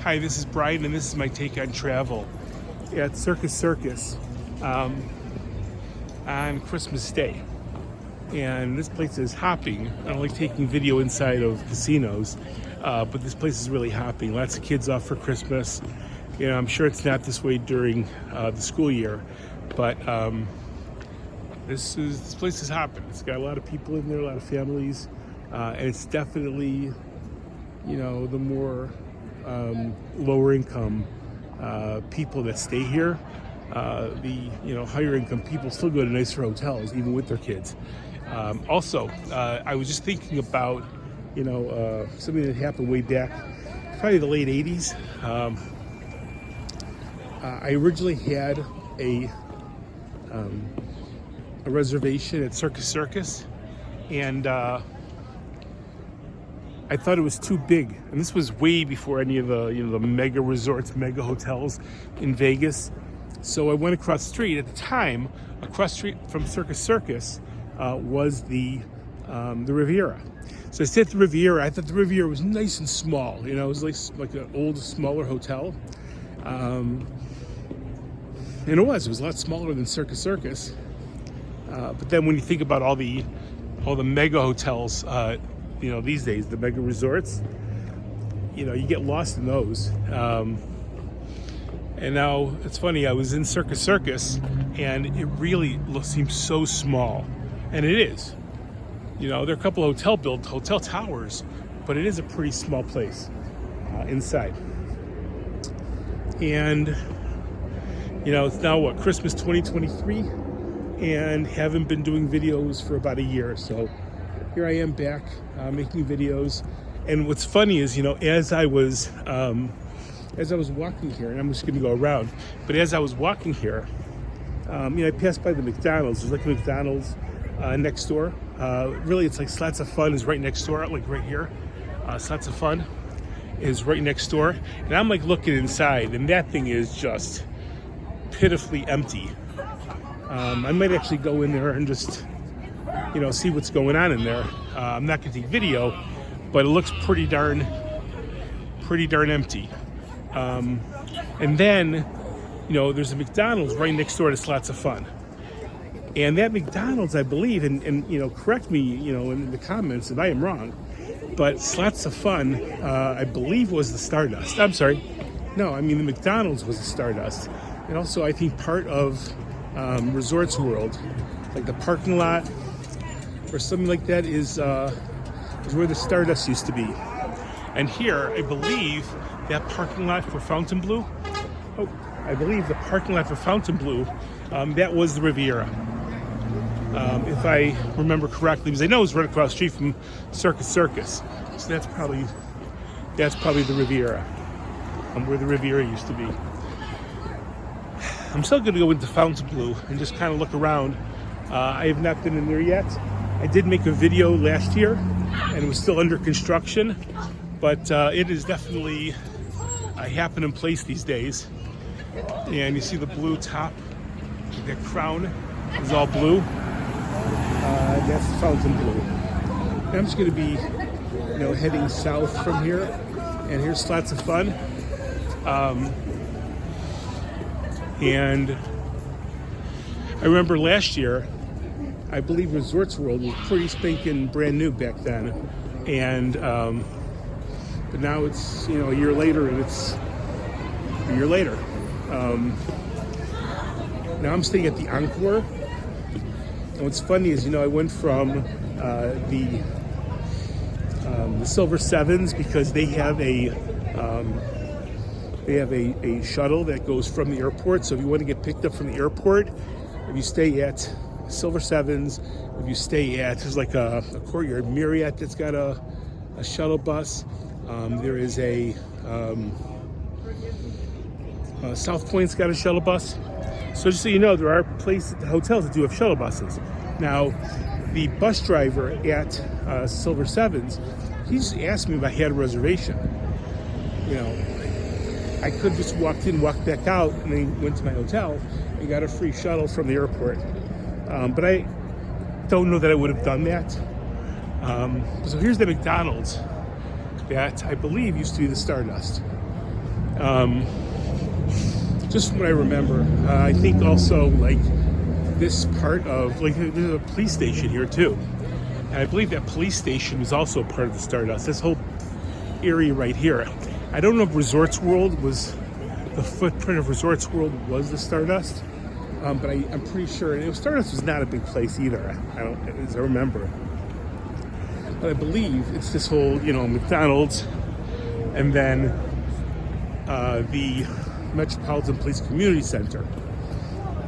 Hi, this is Brian, and this is my take on travel at Circus on Christmas Day. And this place is hopping. I don't like taking video inside of casinos, but this place is really hopping. Lots of kids off for Christmas. You know, I'm sure it's not this way during the school year, but this place is hopping. It's got a lot of people in there, a lot of families, and it's definitely, you know, the more lower income people that stay here. The higher income people still go to nicer hotels, even with their kids. Also, I was just thinking about something that happened way back, probably the late '80s. I originally had a reservation at Circus, and I thought it was too big, and this was way before any of the the mega resorts, mega hotels in Vegas. So I went across the street. At the time, across the street from Circus was the Riviera. So I stayed at the Riviera. I thought the Riviera was nice and small. You know, it was like an old, smaller hotel, and it was a lot smaller than Circus. But then when you think about all the mega hotels, these days, the mega resorts, you get lost in those. And now it's funny, I was in Circus, and it really seems so small, and it is. There are a couple of hotel towers, but it is a pretty small place inside. And it's now Christmas 2023, and haven't been doing videos for about a year. So here I am back making videos. And what's funny is, as I was walking here, and I'm just going to go around, but as I was walking here, I passed by the McDonald's. There's like a McDonald's next door. Really, it's like Slots of Fun is right next door, like right here. Slots of Fun is right next door. And I'm like looking inside, and that thing is just pitifully empty. I might actually go in there and just, see what's going on in there. I'm not going to take video, but it looks pretty darn empty. And then, there's a McDonald's right next door to Slots of Fun. And that McDonald's, I believe, and correct me, in the comments if I am wrong, but Slots of Fun, I believe, was the Stardust. I'm sorry. No, I mean, the McDonald's was the Stardust. And also, I think part of Resorts World, like the parking lot or something like that, is where the Stardust used to be. And here, I believe, that parking lot for Fontainebleau, that was the Riviera. If I remember correctly, because I know it was right across the street from Circus. So that's probably the Riviera, where the Riviera used to be. I'm still going to go into Fontainebleau and just kind of look around. I have not been in there yet. I did make a video last year, and it was still under construction, but it is definitely a happening place these days. And you see the blue top, that crown is all blue. That's Fontainebleau. And I'm just going to be, heading south from here, and here's Slots of Fun. And I remember last year, I believe Resorts World was pretty spanking brand new back then, and but now it's a year later, and it's a year later. Now I'm staying at the Encore, and what's funny is I went from the Silver Sevens, because they have a shuttle that goes from the airport. So if you want to get picked up from the airport, if you stay at Silver Sevens, if you stay at, there's like a Courtyard Marriott that's got a shuttle bus. There is a South Point's got a shuttle bus. So just so you know, there are hotels that do have shuttle buses. Now, the bus driver at Silver Sevens, he just asked me if I had a reservation. I could just walked in, walked back out, and then went to my hotel and got a free shuttle from the airport. But I don't know that I would have done that. So here's the McDonald's that I believe used to be the Stardust. Just from what I remember. I think also like this part of like there's a police station here too, and I believe that police station was also part of the Stardust. This whole area right here. I don't know if Resorts World was the footprint of Resorts World was the Stardust, but I'm pretty sure. And Stardust was not a big place either. I don't, as I remember. But I believe it's this whole, McDonald's, and then the Metropolitan Police Community Center.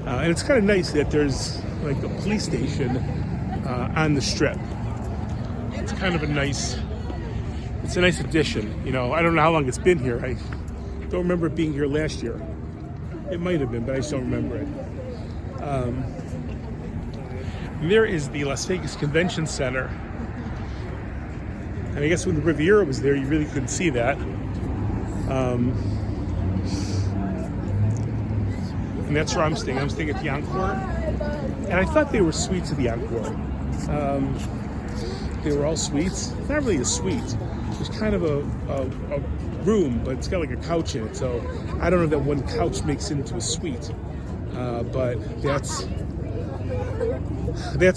And it's kind of nice that there's like a police station on the strip. It's kind of a nice addition. I don't know how long it's been here. I don't remember it being here last year. It might have been, but I just don't remember it. There is the Las Vegas Convention Center. And I guess when the Riviera was there, you really couldn't see that. And that's where I'm staying. I'm staying at the Encore. And I thought they were suites at the Encore. They were all suites. It's not really a suite. It's kind of a room, but it's got like a couch in it. So I don't know if that one couch makes it into a suite. But that's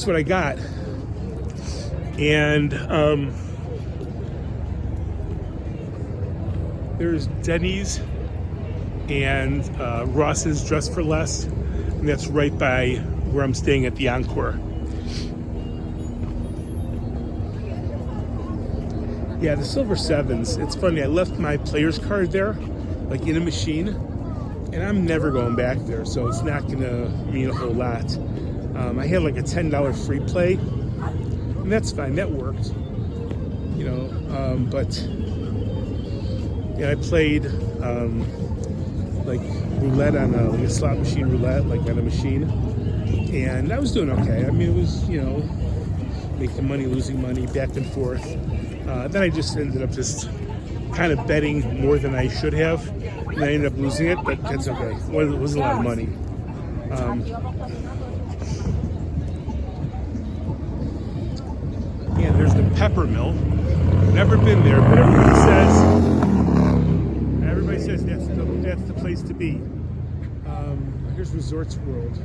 what I got. And there's Denny's and Ross's Dress for Less, and that's right by where I'm staying at the Encore. Yeah, the Silver Sevens. It's funny. I left my player's card there, like in a machine, and I'm never going back there, so it's not gonna mean a whole lot. I had like a $10 free play, and that's fine. That worked, but yeah, I played like roulette on a slot machine roulette, like on a machine, and I was doing okay. I mean, it was making money, losing money, back and forth. Then I just ended up just kind of betting more than I should have, and I ended up losing it, but that's okay. It wasn't a lot of money. Yeah, there's the Pepper Mill. Never been there, but everybody says that's the place to be. Here's Resorts World,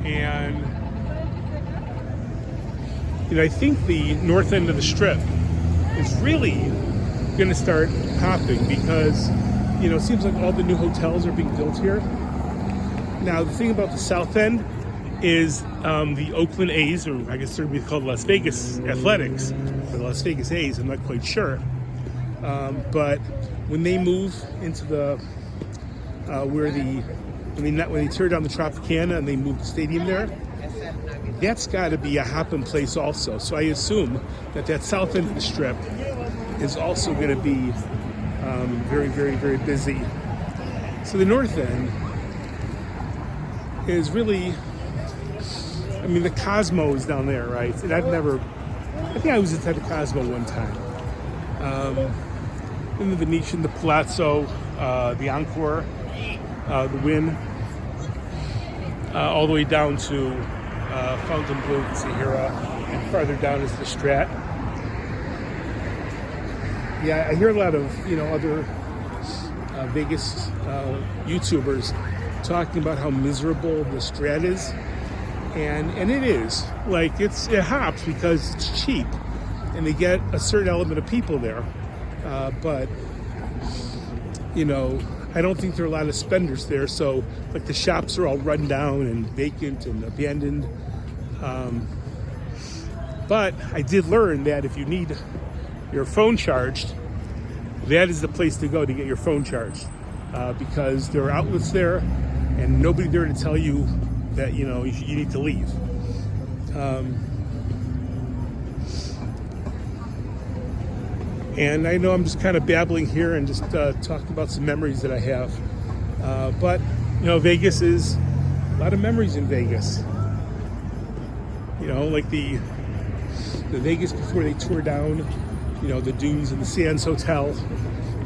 and I think the north end of the strip is really going to start popping because it seems like all the new hotels are being built here. Now the thing about the south end is the Oakland A's, or I guess they're going to be called Las Vegas Athletics, or the Las Vegas A's. I'm not quite sure, but when they move into the when they tear down the Tropicana and they move the stadium there, that's got to be a hopping place also. So I assume that south end of the strip is also going to be very, very, very busy. So the north end is really, the Cosmo is down there, right? And I think I was inside the Cosmo one time. In the Venetian, the Palazzo, the Encore, the Wynn, all the way down to Fontainebleau, the Sahara, and farther down is the Strat. Yeah, I hear a lot of other Vegas YouTubers talking about how miserable the Strat is, and it is. Like it hops because it's cheap, and they get a certain element of people there, but I don't think there are a lot of spenders there. So like the shops are all run down and vacant and abandoned. But I did learn that if you need your phone charged, that is the place to go to get your phone charged, because there are outlets there and nobody there to tell you that you need to leave. And I know I'm just kind of babbling here and just talking about some memories that I have, but Vegas is a lot of memories in Vegas. Like the Vegas before they tore down, the Dunes and the Sands Hotel.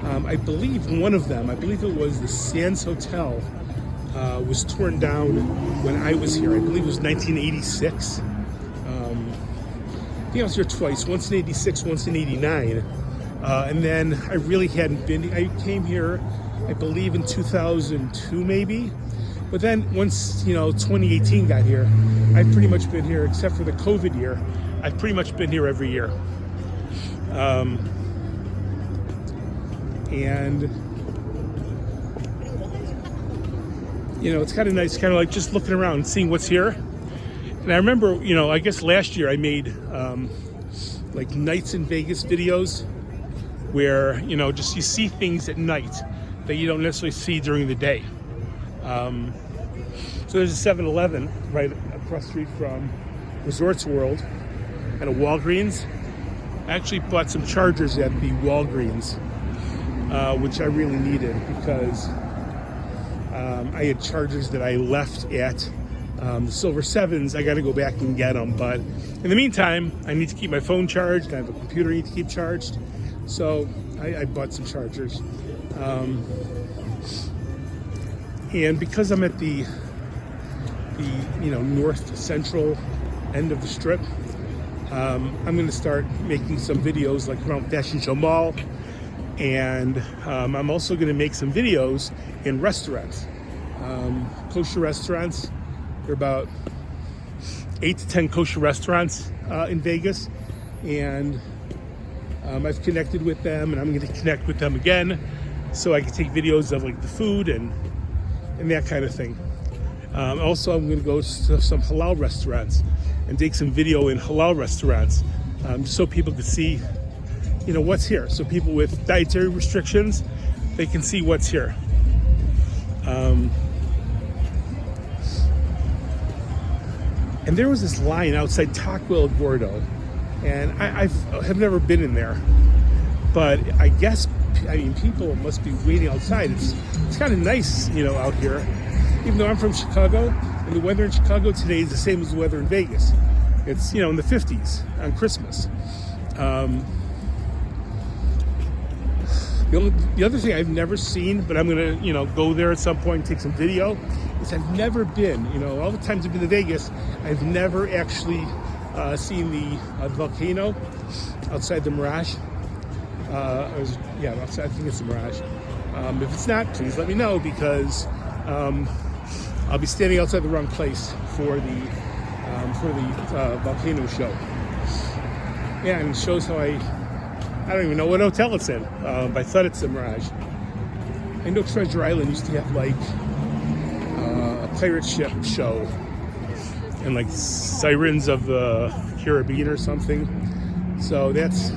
I believe one of them, it was the Sands Hotel, was torn down when I was here. I believe it was 1986. I think I was here twice, once in 86, once in 89. And then I really hadn't been. I came here, I believe, in 2002 maybe. But then once 2018 got here, I've pretty much been here, except for the COVID year. I've pretty much been here every year. And it's kind of nice, kind of like just looking around and seeing what's here. And I remember, I guess last year I made like nights in Vegas videos where, just you see things at night that you don't necessarily see during the day. So there's a 7-Eleven right across the street from Resorts World and a Walgreens. I actually bought some chargers at the Walgreens, which I really needed because I had chargers that I left at the Silver Sevens. I got to go back and get them. But in the meantime, I need to keep my phone charged. I have a computer I need to keep charged. So I bought some chargers. And because I'm at the north central end of the strip, I'm going to start making some videos like around Fashion Show Mall. And I'm also going to make some videos in restaurants, kosher restaurants. There are about 8 to 10 kosher restaurants in Vegas, and I've connected with them, and I'm going to connect with them again, so I can take videos of like the food and that kind of thing. Also, I'm going to go to some halal restaurants and take some video in halal restaurants, so people can see what's here. So people with dietary restrictions, they can see what's here. And there was this line outside Taco El Gordo, and I have never been in there, but I guess people must be waiting outside. It's kind of nice, out here, even though I'm from Chicago, and the weather in Chicago today is the same as the weather in Vegas. It's in the 50s on Christmas. The other thing I've never seen, but I'm gonna go there at some point and take some video, is I've never been, all the times I've been to Vegas, I've never actually seen the volcano outside the Mirage. Outside, I think it's the Mirage. If it's not, please let me know, because I'll be standing outside the wrong place for the volcano show. Yeah, and it shows how I don't even know what hotel it's in, but I thought it's the Mirage. I know Treasure Island used to have like a pirate ship show and like Sirens of the Caribbean or something. So that's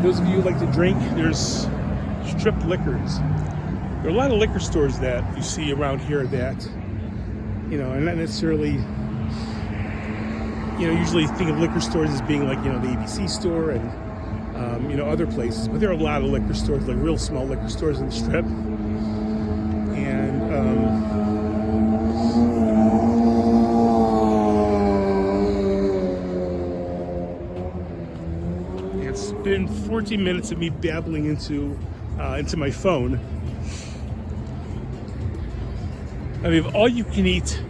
those of you who like to drink, there's strip liquors. There are a lot of liquor stores that you see around here that are not necessarily, usually think of liquor stores as being like, the ABC store and, other places. But there are a lot of liquor stores, like real small liquor stores in the strip. And it's been 14 minutes of me babbling into my phone. I mean, all you can eat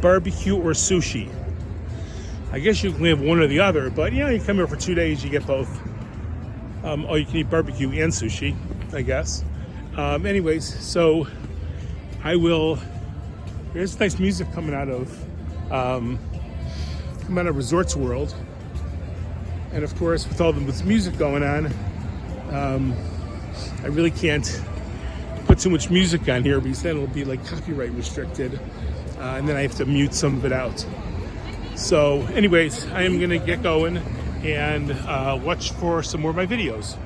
barbecue or sushi. I guess you can have one or the other, but you come here for 2 days, you get both. All you can eat barbecue and sushi, I guess. Anyways, so I will. There's nice music coming out of Resorts World, and of course, with all this music going on, I really can't put too much music on here because then it'll be like copyright restricted, and then I have to mute some of it out. So anyways, I am going to get going and watch for some more of my videos.